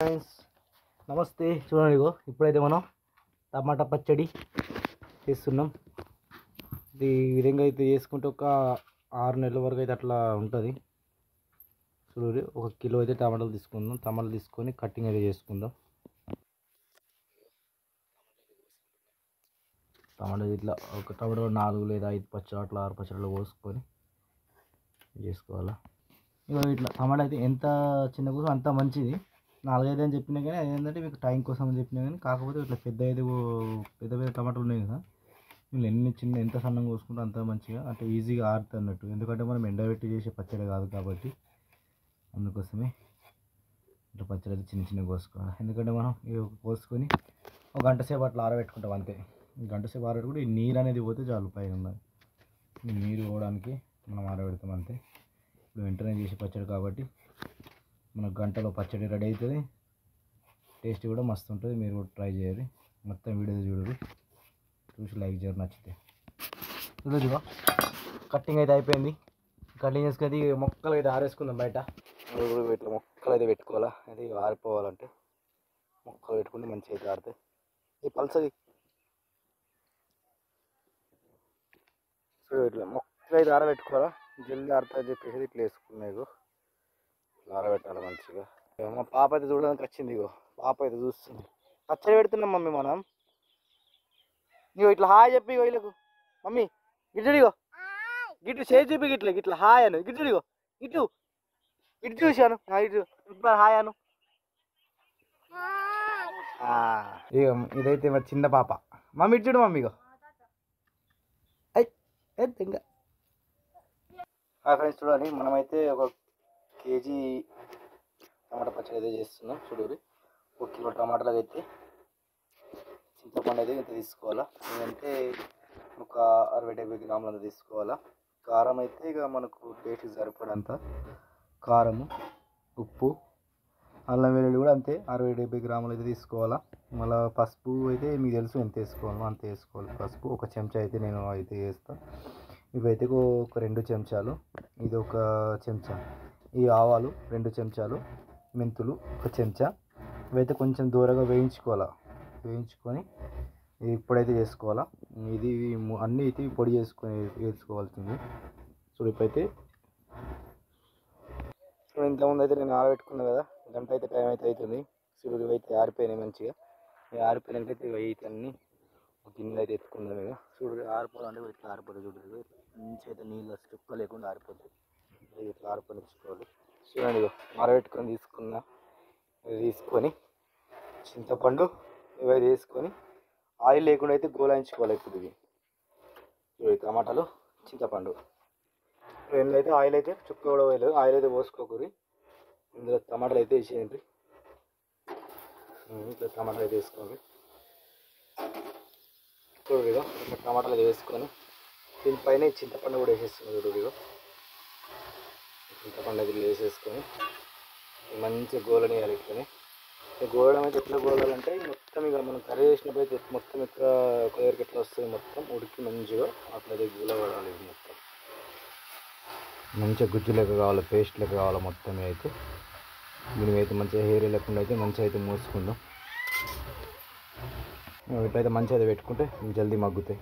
Friends నమస్తే. చూడండి ఇగో ఇప్పుడైతే మనం టమాటా పచ్చడి చేస్తున్నాం. ఇది ఈ విధంగా అయితే చేసుకుంటే ఒక 6 నెలల వరకు అయితే అట్లా ఉంటుంది. చూడండి, 1 కిలో అయితే టమాటాలు తీసుకుందాం. టమాటాలు తీసుకొని కటింగ్ అయితే చేసుకుందాం. టమాటా ఇట్లా ఒక టమాటో 4 లేదా 5 పచ్చడి అట్లా 6 పచ్చడిలో పోసుకొని చేసుకోవాలా. ఇక ఇట్లా టమాటా అయితే ఎంత చిన్న కోసం అంత మంచిది. 4-5 అని చెప్పినా కానీ అదేంటంటే మీకు టైం కోసం అని చెప్పినా కానీ, కాకపోతే ఇట్లా పెద్ద పెద్ద టమాటాలు ఉన్నాయి కదా, మీరు ఎంత సన్నంగా కోసుకుంటే అంత మంచిగా అంటే ఈజీగా ఆరుతుంది అన్నట్టు. ఎందుకంటే మనం ఎండబెట్టి చేసే పచ్చడి కాదు కాబట్టి అందుకోసమే ఇట్లా పచ్చడి అయితే చిన్న కోసుకోవాలి. ఎందుకంటే మనం ఇవి కోసుకొని ఒక గంట సేపు అట్లా ఆరబెట్టుకుంటాం అంతే. గంట సేపు ఆరబెట్టుకుంటే ఈ నీరు అనేది పోతే చాలు. పైన ఉన్నది ఈ నీరు పోవడానికి మనం ఆరబెడతాం అంతే. ఇప్పుడు వెంటనే చేసే పచ్చడి కాబట్టి మనకు గంటలో పచ్చడి రెడీ అవుతుంది. టేస్ట్ కూడా మస్తు ఉంటుంది. మీరు కూడా ట్రై చేయాలి. మొత్తం వీడియో చూడరు, చూసి లైక్ చేయరు నచ్చితే. చూడదుగా కట్టింగ్ అయితే అయిపోయింది. కటింగ్ చేసుకొని మొక్కలు అయితే ఆరేసుకుందాం బయట. ఇట్లా మొక్కలు అయితే పెట్టుకోవాలా. అది ఆరిపోవాలంటే మొక్కలు పెట్టుకుంటే మంచిగా అయితే ఆరుతాయి. ఈ పల్సది సో ఇట్లా మొక్కలు అయితే ఆరబెట్టుకోవాలా. జల్దీ ఆరుతుంది చెప్పేసి ఇట్లా వేసుకున్నాయి. ఇట్లా ఆరబెట్టాలి మంచిగా. మా పాప అయితే చూడడానికి వచ్చింది. ఇగో పాప అయితే చూస్తుంది. పచ్చడి పెడుతున్నాం మమ్మీ మనం. ఇగో ఇట్లా హాయ్ చెప్పి ఇగో వీళ్ళకు. మమ్మీ గిట్లుడిగో, గిట్లు చేసి చూపి, గిట్ల హాయ్ అను. గిట్లుడిగో ఇటు ఇటు చూశాను. ఇటు ఇప్పుడు హాయ్ అను. ఇక ఇదైతే మా చిన్న పాప. మమ్మీ ఇటు చూడు. మమ్మీ ఇగో ఇంకా ఫ్రెండ్స్ చూడండి, మనమైతే 1 కేజీ టమాటా పచ్చడి అయితే చేస్తున్నాం. చూడండి, 1 కిలో టమాటాలు అయితే చింతపండు అయితే ఇంత తీసుకోవాలా. ఎందుకంటే ఒక 60-70 గ్రాములు అంత తీసుకోవాలా. కారం అయితే ఇక మనకు టేస్ట్కి సరిపడంత కారము, ఉప్పు, అల్లం వెల్లుల్లి కూడా అంతే 60-70 గ్రాములు అయితే తీసుకోవాలా. మళ్ళీ పసుపు అయితే మీకు తెలుసు ఎంత వేసుకోవాలో అంత వేసుకోవాలి. పసుపు 1 చెంచా అయితే నేను అయితే వేస్తాను. ఇవైతే ఒక 2 చెంచాలు, ఇది 1 చెంచా, ఈ ఆవాలు 2 చెంచాలు, మెంతులు 1 చెంచా. ఇవైతే కొంచెం దూరంగా వేయించుకొని ఇప్పుడైతే చేసుకోవాలా. ఇది అన్నీ అయితే పొడి వేసుకోవాల్సింది. సో ఇప్పుడైతే ఇంతకుముందు అయితే నేను ఆరబెట్టుకున్నాను కదా, గంట అయితే టైం అయితే అవుతుంది. చూడు ఇవైతే ఆరిపోయినాయి మంచిగా. ఆరిపోయినాకైతే ఇవైతే అన్నీ ఒక గిన్నె అయితే ఎత్తుకుందాం. ఇక చూడు ఆరిపోవాలంటే ఇట్లా ఆరిపోతుంది. చూడు మంచి అయితే నీళ్ళు చుక్క లేకుండా ఆరిపోతుంది. ఇట్లా ఆరిపోనిచ్చుకోవాలి. చూడండి ఇక ఆరబెట్టుకొని తీసుకొని చింతపండు ఇవైతే వేసుకొని ఆయిల్ లేకుండా అయితే గోలాయించుకోవాలి. ఇప్పుడు ఇవి టమాటాలు, చింతపండు రెండు అయితే ఆయిల్ అయితే చుక్క కూడా వేయలేదు. ఆయిల్ అయితే పోసుకోకూరి. ఇందులో టమాటాలు అయితే వేసేయండి. ఇట్లా టమాటాలు అయితే వేసుకోండి. చూడుగా ఇట్లా టమాటాలు అయితే వేసుకొని దీనిపైన చింతపండు కూడా వేసేస్తున్నాం. చూడుగా చింతపండు అయితే వేసేసుకొని మంచిగా గోలనియాలి. ఇట్లనే గోలడం అయితే ఎట్లా గోలాలంటే మొత్తం ఇక మనం కర్రీ చేసినప్పుడు అయితే మొత్తం ఎట్లా కొయ్యరికి ఎట్లా వస్తుంది, మొత్తం ఉడికి మంచిగా అట్లా గోలపడాలి. మొత్తం మంచిగా గుజ్జు లెక్క కావాలి, పేస్ట్ లెక్క కావాలి. మొత్తం అయితే దీని అయితే మంచిగా హెయిర్ లేకుండా అయితే మంచిగా అయితే మూసుకుందాం. ఇట్లయితే మంచిగా అయితే పెట్టుకుంటే జల్దీ మగ్గుతాయి.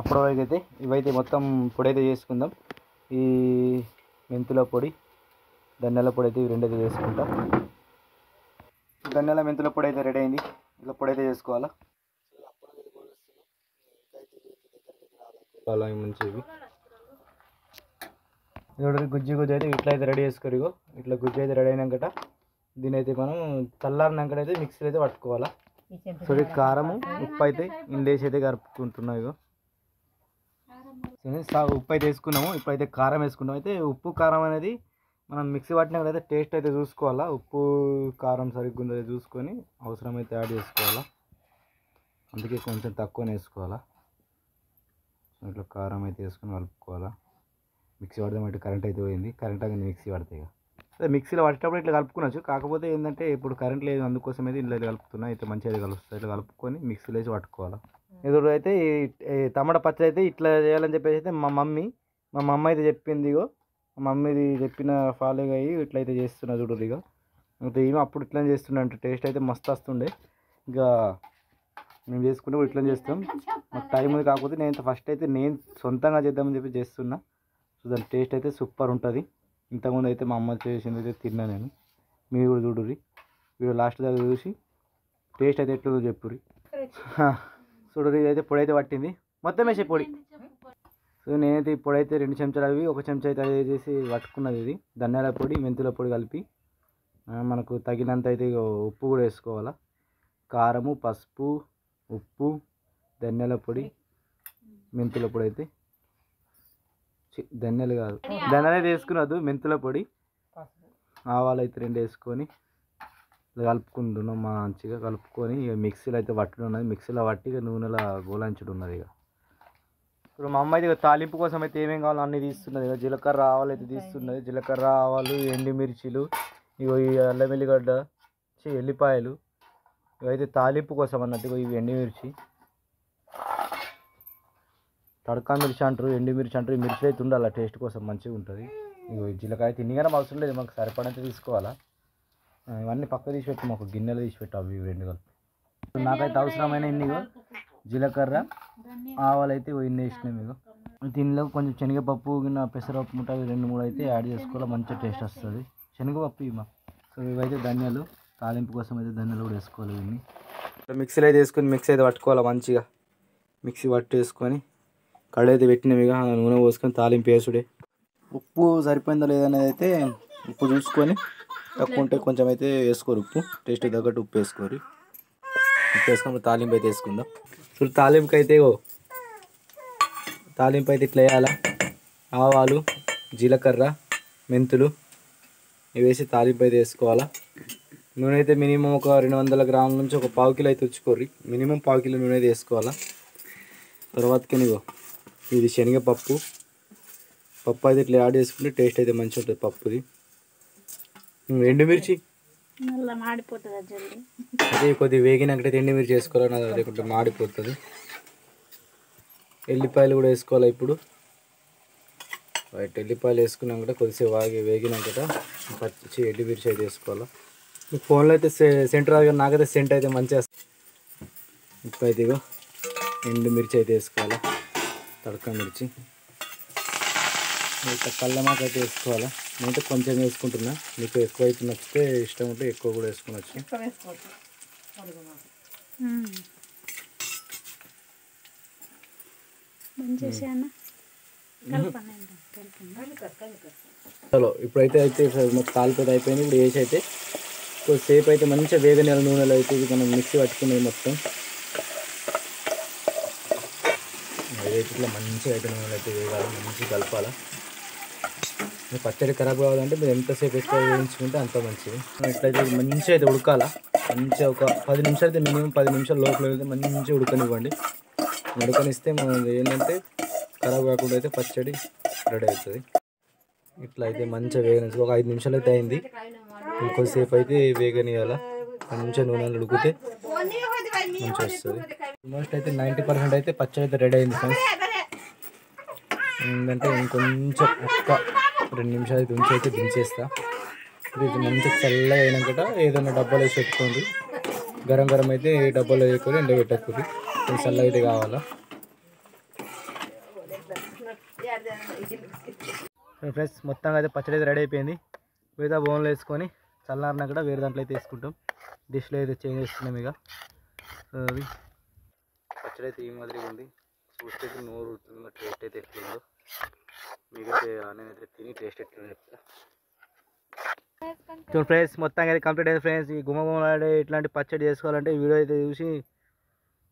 అప్పటివరకు అయితే ఇవైతే మొత్తం పొడి అయితే చేసుకుందాం. ఈ మెంతుల పొడి, ధనియాల పొడి అయితే ఇవి 2 అయితే చేసుకుంటాం. ధనియాల మెంతుల పొడి అయితే రెడీ అయింది. ఇట్లా పొడి అయితే చేసుకోవాలా. అలా మంచివి గుజ్జు అయితే ఇట్లా అయితే రెడీ చేసుకోరు. ఇగో ఇట్లా గుజ్జు అయితే రెడీ అయినాకట దీని అయితే మనం చల్లారినాక అయితే మిక్సీలో అయితే పట్టుకోవాలా. సో కారము, ఉప్పు అయితే ఇండేసి అయితే కలుపుకుంటున్నాం. ఇగో ఉప్పు అయితే వేసుకున్నాము. ఇప్పుడైతే కారం వేసుకున్నాం. అయితే ఉప్పు కారం అనేది మనం మిక్సీ పట్టినట్లయితే టేస్ట్ అయితే చూసుకోవాలా. ఉప్పు కారం సరిగ్గా ఉందో చూసుకొని అవసరమైతే యాడ్ చేసుకోవాలా. అందుకే కొంచెం తక్కువనే వేసుకోవాలా. ఇట్లా కారం అయితే వేసుకొని కలుపుకోవాలా. మిక్సీ పడదామంటే కరెంట్ అయితే పోయింది. కరెంట్ అనేది మిక్సీ పడతాయి. అదే మిక్సీలో పట్టేటప్పుడు ఇట్లా కలుపుకోవచ్చు. కాకపోతే ఏంటంటే ఇప్పుడు కరెంట్ లేదు, అందుకోసం అయితే ఇంట్లో కలుపుతున్నా. అయితే మంచిగా అయితే కలుస్తుంది. ఇట్లా కలుపుకొని మిక్సీలో వేసి పట్టుకోవాలా. ఎదురు అయితే ఈ టమాటా పచ్చడి అయితే ఇట్లా చేయాలని చెప్పేసి అయితే మా మమ్మీ అయితే చెప్పింది. ఇగో మా మమ్మీది చెప్పిన ఫాలో అయ్యి ఇట్లయితే చేస్తున్నా. చూడు ఇక ఇంకా ఏమో అప్పుడు ఇట్లా చేస్తుండే అంటే టేస్ట్ అయితే మస్తు వస్తుండే. ఇంకా మేము చేసుకుంటే కూడా ఇట్లా చేస్తాం. మాకు టైం ఉంది, కాకపోతే నేను ఫస్ట్ అయితే నేను సొంతంగా చేద్దామని చెప్పి చేస్తున్నా. సో దాని టేస్ట్ అయితే సూపర్ ఉంటుంది. ఇంతకుముందు అయితే మా అమ్మ చేసింది అయితే తిన్నా నేను. మీరు కూడా చూడుర్రి, వీడియో లాస్ట్ దాకా చూసి టేస్ట్ అయితే ఎట్లుందో చెప్పుర్రి. చూడుర్రి, ఇదైతే పొడి అయితే పట్టింది, మొత్తం వేసే పొడి. సో నేనైతే ఈ పొడి అయితే 2 చెంచాలు అవి 1 చెంచా అయితే అది చేసి పట్టుకున్నది. ఇది ధనియాల పొడి మెంతుల పొడి కలిపి మనకు తగినంత అయితే ఉప్పు కూడా వేసుకోవాలా. కారము, పసుపు, ఉప్పు, ధనియాల పొడి, మెంతుల పొడి అయితే ధనియాలు కాదు, ధనియాలు అయితే వేసుకున్నది, మెంతుల పొడి, ఆవాలు అయితే 2 వేసుకొని కలుపుకుంటున్నాం. మంచిగా కలుపుకొని ఇక మిక్సీలో అయితే పట్టుడు ఉన్నది. మిక్సీలో పట్టి ఇక నూనెలో గోలంచుడు ఉన్నది. ఇక ఇప్పుడు మా అమ్మ అయితే తాలింపు కోసం అయితే ఏమేమి కావాలో అన్నీ తీస్తున్నది. ఇక జీలకర్ర ఆవాలు అయితే తీస్తున్నది. జీలకర్ర ఆవాలు, ఎండుమిర్చిలు, ఇగో ఈ అల్లం వెల్లిగడ్డ, ఎల్లిపాయలు, ఇవైతే తాలింపు కోసం అన్నట్టు. ఇవి ఎండుమిర్చి, తడకా మిర్చి అంటారు, ఎండుమిర్చి అంటారు. ఈ మిర్చి అయితే ఉండాలి, టేస్ట్ కోసం మంచిగా ఉంటుంది. ఇగో జీలకాయ తిన్నగానే అవసరం లేదు, మాకు సరిపడంత తీసుకోవాలా. ఇవన్నీ పక్క తీసి పెట్టి మాకు గిన్నెలు తీసి పెట్టావు ఇవి 2 కలిపి. నాకైతే అవసరమైన ఇన్నిగో జీలకర్ర ఆవాలు అయితే ఇన్ని వేసినాయి. మీకు దీనిలో కొంచెం శనగపప్పు, పెసరపప్పు ముట్ట 2-3 అయితే యాడ్ చేసుకోవాలి, మంచిగా టేస్ట్ వస్తుంది. శనగపప్పు ఇవి. సో ఇవైతే ధనియాలు, తాలింపు కోసం అయితే ధనియాలు కూడా వేసుకోవాలి. ఇవన్నీ మిక్సీలో అయితే వేసుకొని మిక్సీ అయితే పట్టుకోవాలి మంచిగా. మిక్సీ పట్టేసుకొని కడాయి అయితే పెట్టినవి, ఇక నూనె పోసుకొని తాలింపు వేసుడే. ఉప్పు సరిపోయిందో లేదనేది అయితే ఉప్పు చూసుకొని, తక్కువ ఉంటే కొంచెం అయితే వేసుకోరు, ఉప్పు టేస్ట్ తగ్గట్టు ఉప్పు వేసుకోరు. ఉప్పు వేసుకొని తాలింపు అయితే వేసుకుందాం. ఇప్పుడు తాలింపుకి అయితే తాలింపు అయితే ఇట్లా వేయాలా. ఆవాలు, జీలకర్ర, మెంతులు ఇవి వేసి తాలింపు అయితే వేసుకోవాలా. నూనె అయితే మినిమం ఒక 200 గ్రాముల నుంచి ఒక 1/4 కిలో అయితే తెచ్చుకోర్రి. మినిమం 1/4 కిలో నూనె అయితే వేసుకోవాలా. తర్వాతకి ఇది శనగపప్పు అయితే ఇట్లా యాడ్ చేసుకుంటే టేస్ట్ అయితే మంచిగా ఉంటుంది పప్పుది. ఎండుమిర్చి అదే కొద్దిగా వేగినాకైతే ఎండుమిర్చి వేసుకోవాలి, లేకుంటే మాడిపోతుంది. ఎల్లిపాయలు కూడా వేసుకోవాలి. ఇప్పుడు ఎల్లిపాయలు వేసుకున్నాక కొద్దిసేపు వేగినాక పచ్చి ఎండుమిర్చి అయితే వేసుకోవాలి. మీకు ఫోన్లో అయితే సెంటర్ రాదు, నాకైతే సెంట్ అయితే మంచిగా వస్తుంది. ఇప్పుడైతే ఎండుమిర్చి అయితే వేసుకోవాలా, తడక మిర్చి, ఇంకా కల్లమాక అయితే వేసుకోవాలా. నేనైతే కొంచెం వేసుకుంటున్నా, మీకు ఎక్కువ అయితే నచ్చితే ఇష్టం ఉంటే ఎక్కువ కూడా వేసుకోవచ్చు. చలో ఇప్పుడైతే మొత్తం తాలిపోతే అయిపోయింది. ఇప్పుడు వేసి అయితే కొద్దిసేపు అయితే మంచిగా వేగనేల నూనెలో అయితే మనం మిక్సీ పట్టుకునేది మొత్తం అదైతే ఇట్లా మంచిగా అయితే నూనెలో అయితే వేగాలి, మంచిగా కలపాలి. పచ్చడి ఖరాబ్ కావాలంటే మీరు ఎంతసేపు ఎక్కువ వేయించుకుంటే అంత మంచిది. ఇట్లయితే మంచిగా అయితే ఉడకాల, మంచిగా ఒక 10 నిమిషాలు అయితే మినిమం 10 నిమిషాల లోపల అయితే మంచిగా ఉడకనివ్వండి. ఉడకనిస్తే మనం ఏంటంటే ఖరాబ్ కాకుండా అయితే పచ్చడి రెడీ అవుతుంది. ఇట్లా అయితే మంచిగా వేగనిచ్చి ఒక 5 నిమిషాలు అయితే అయింది. ఇంకొద్దిసేపు అయితే వేగనియాల, మంచిగా నూనెలు ఉడికితే మంచిగా వస్తుంది. ఆల్మోస్ట్ అయితే 90% అయితే పచ్చడి అయితే రెడీ అయింది ఫ్రెండ్స్. ఏంటంటే ఇంకొంచెం ఒక్క 2 నిమిషాలు అయితే ఉంచి అయితే దించేస్తా. ఇది మంచిగా చల్లగా అయినాక ఏదైనా డబ్బాలు వేసి పెట్టుకోండి. గరం అయితే డబ్బాలో వేసుకొని ఎండబెట్టకూడదు, కొంచెం చల్లగా అయితే కావాలా. ఫ్రెండ్స్ మొత్తంగా అయితే పచ్చడి అయితే రెడీ అయిపోయింది. వేరే బౌన్లో వేసుకొని చల్లారినా కూడా వేరే దాంట్లో అయితే వేసుకుంటాం. డిష్లో అయితే చేంజ్ చేస్తున్నాం. ఇక అది పచ్చడి అయితే ఈ మాదిరిగా ఉంది. చూస్తే నోరు ఉడుతుందో టేస్ట్ అయితే ఎట్లుందో మీకైతే నేనైతే తిని టేస్ట్ ఎట్లుందో చెప్తా. సో ఫ్రెండ్స్ మొత్తంగా అయితే కంప్లీట్ అయింది ఫ్రెండ్స్. ఈ గుమ్మగుమ్మలాడే ఇట్లాంటి పచ్చడి చేసుకోవాలంటే ఈ వీడియో అయితే చూసి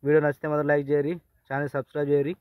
వీడియో నచ్చితే మాత్రం లైక్ చేయరి, ఛానల్ సబ్స్క్రైబ్ చేయరి.